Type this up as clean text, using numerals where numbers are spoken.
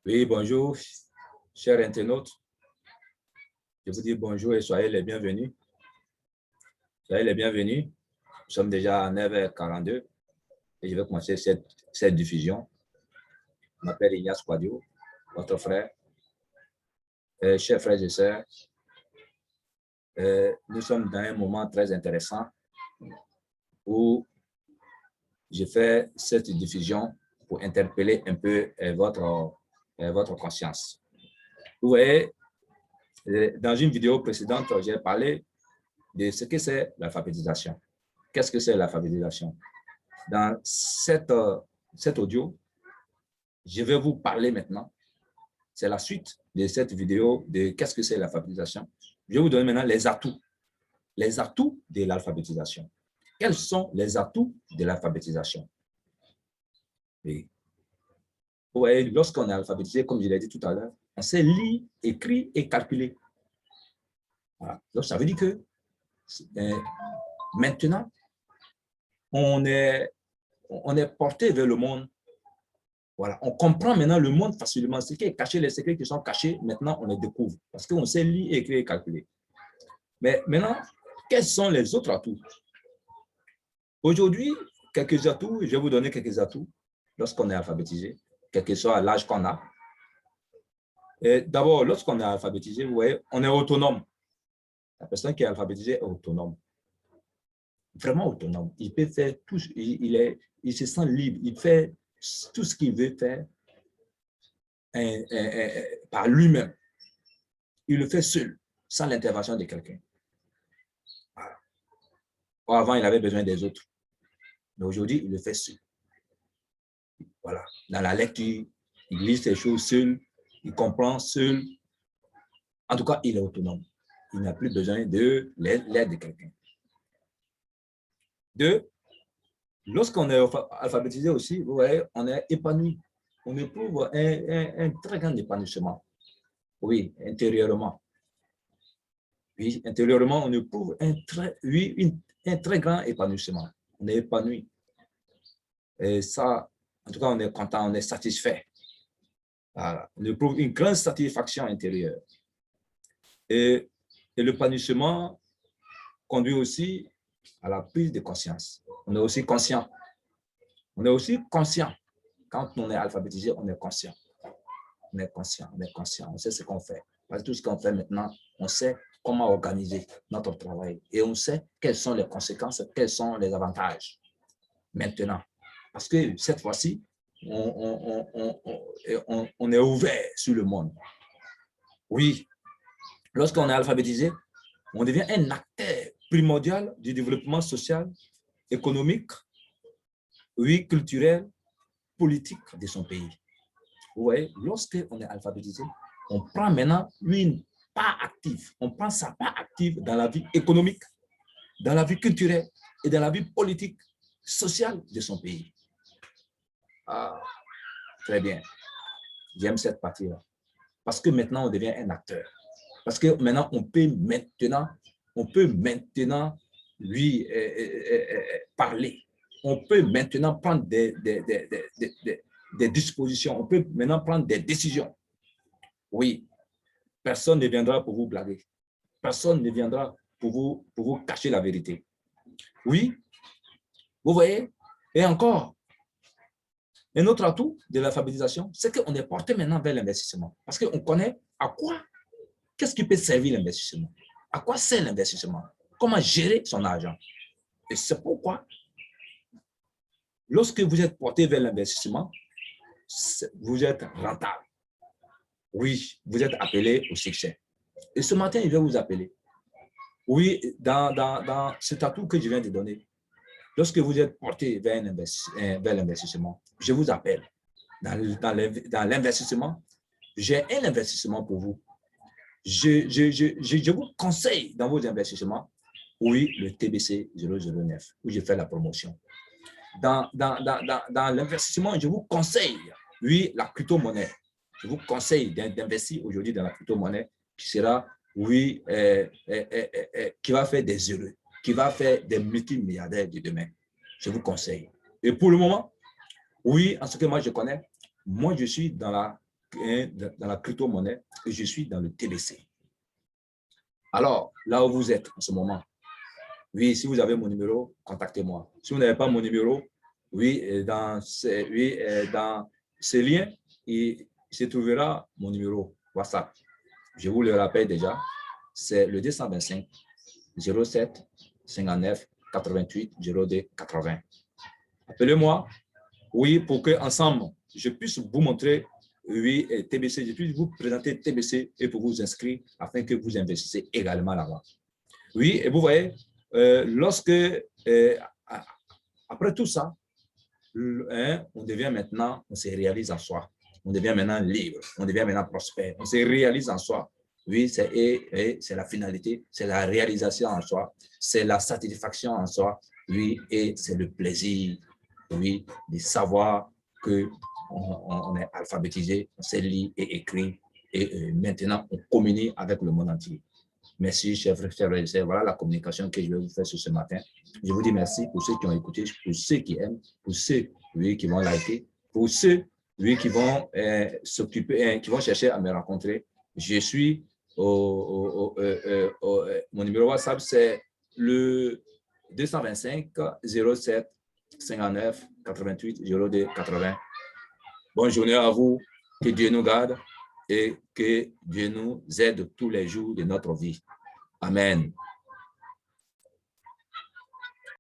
Oui, bonjour, chers internautes. Je vous dis bonjour et soyez les bienvenus. Soyez les bienvenus. Nous sommes déjà à 9h42 et je vais commencer cette diffusion. Je m'appelle Ignace Quadio, votre frère. Chers frères et sœurs, nous sommes dans un moment très intéressant où je fais cette diffusion pour interpeller un peu votre conscience. Vous voyez, dans une vidéo précédente, j'ai parlé de ce que c'est l'alphabétisation. Qu'est-ce que c'est l'alphabétisation? Dans cet audio, je vais vous parler maintenant. C'est la suite de cette vidéo de qu'est-ce que c'est l'alphabétisation. Je vais vous donner maintenant les atouts de l'alphabétisation. Quels sont les atouts de l'alphabétisation? Oui. Vous voyez, lorsqu'on est alphabétisé, comme je l'ai dit tout à l'heure, on sait lire, écrire et calculer. Voilà. Donc, ça veut dire que maintenant, on est porté vers le monde. Voilà, on comprend maintenant le monde facilement. Ce qui est caché, les secrets qui sont cachés, maintenant, on les découvre. Parce qu'on sait lire, écrire et calculer. Mais maintenant, quels sont les autres atouts? Aujourd'hui, quelques atouts, je vais vous donner quelques atouts lorsqu'on est alphabétisé, quel que soit l'âge qu'on a. D'abord, lorsqu'on est alphabétisé, vous voyez, on est autonome. La personne qui est alphabétisée est autonome. Vraiment autonome. Il peut faire tout, il se sent libre, il fait tout ce qu'il veut faire par lui-même. Il le fait seul, sans l'intervention de quelqu'un. Voilà. Avant, il avait besoin des autres. Mais aujourd'hui, il le fait seul. Voilà. Dans la lecture, il lit ses choses seul, il comprend seul. En tout cas, il est autonome. Il n'a plus besoin de l'aide de quelqu'un. Deux, lorsqu'on est alphabétisé aussi, vous voyez, on est épanoui. On éprouve un très grand épanouissement. Oui, intérieurement. Oui, intérieurement, on éprouve un très grand épanouissement. On est épanoui. Et ça, en tout cas, on est content, on est satisfait. Voilà. On éprouve une grande satisfaction intérieure. Et l'épanouissement conduit aussi à la prise de conscience. On est aussi conscient. On est aussi conscient. Quand on est alphabétisé, on est conscient. On est conscient, on est conscient. On sait ce qu'on fait. Parce que tout ce qu'on fait maintenant, on sait comment organiser notre travail. Et on sait quelles sont les conséquences, quels sont les avantages. Maintenant. Parce que cette fois-ci, on est ouvert sur le monde. Oui. Lorsqu'on est alphabétisé, on devient un acteur primordial du développement social, économique, oui, culturel, politique de son pays. Vous voyez, lorsqu'on est alphabétisé, on prend maintenant une part active. On prend sa part active dans la vie économique, dans la vie culturelle et dans la vie politique, sociale de son pays. Ah, très bien. J'aime cette partie-là. Parce que maintenant, on devient un acteur. Parce que maintenant, on peut maintenant lui parler. On peut maintenant prendre des dispositions. On peut maintenant prendre des décisions. Oui, personne ne viendra pour vous blaguer. Personne ne viendra pour vous cacher la vérité. Oui, vous voyez? Et encore, un autre atout de l'alphabétisation, c'est qu'on est porté maintenant vers l'investissement. Parce qu'on connaît à quoi, qu'est-ce qui peut servir l'investissement? À quoi sert l'investissement? Comment gérer son argent? Et c'est pourquoi, lorsque vous êtes porté vers l'investissement, vous êtes rentable. Oui, vous êtes appelé au succès. Et ce matin, je vais vous appeler. Oui, dans cet atout que je viens de donner, lorsque vous êtes porté vers l'investissement, je vous appelle. Dans l'investissement, j'ai un investissement pour vous. Je vous conseille dans vos investissements, oui, le TBC 009, où je fais la promotion. Dans l'investissement, je vous conseille, oui, la crypto-monnaie. Je vous conseille d'investir aujourd'hui dans la crypto-monnaie qui sera, oui, qui va faire des heureux, qui va faire des multimilliardaires de demain. Je vous conseille. Et pour le moment, oui, en ce que moi je connais, moi je suis dans la dans la crypto-monnaie et je suis dans le TBC. Alors, là où vous êtes en ce moment, oui, si vous avez mon numéro, contactez-moi. Si vous n'avez pas mon numéro, oui, dans ces liens, il se trouvera mon numéro WhatsApp. Je vous le rappelle déjà, c'est le 225 07 59 88 02 80. Appelez-moi, oui, pour qu'ensemble, je puisse vous montrer, oui, TBC, je puisse vous présenter TBC et pour vous inscrire afin que vous investissez également là-bas. Oui, et vous voyez, lorsque, après tout ça, on devient maintenant, on se réalise en soi. On devient maintenant libre, on devient maintenant prospère, on se réalise en soi. Oui, c'est la finalité, c'est la réalisation en soi, c'est la satisfaction en soi, oui, et c'est le plaisir, oui, de savoir qu'on est alphabétisé, on sait lire et écrire, et maintenant on communique avec le monde entier. Merci, chers frères et sœurs. Voilà la communication que je vais vous faire ce matin. Je vous dis merci pour ceux qui ont écouté, pour ceux qui aiment, pour ceux, oui, qui vont liker, pour ceux, oui, qui vont s'occuper, qui vont chercher à me rencontrer. Je suis mon numéro WhatsApp, c'est le 225 07 59 88 02 80. Bonne journée à vous. Que Dieu nous garde et que Dieu nous aide tous les jours de notre vie. Amen.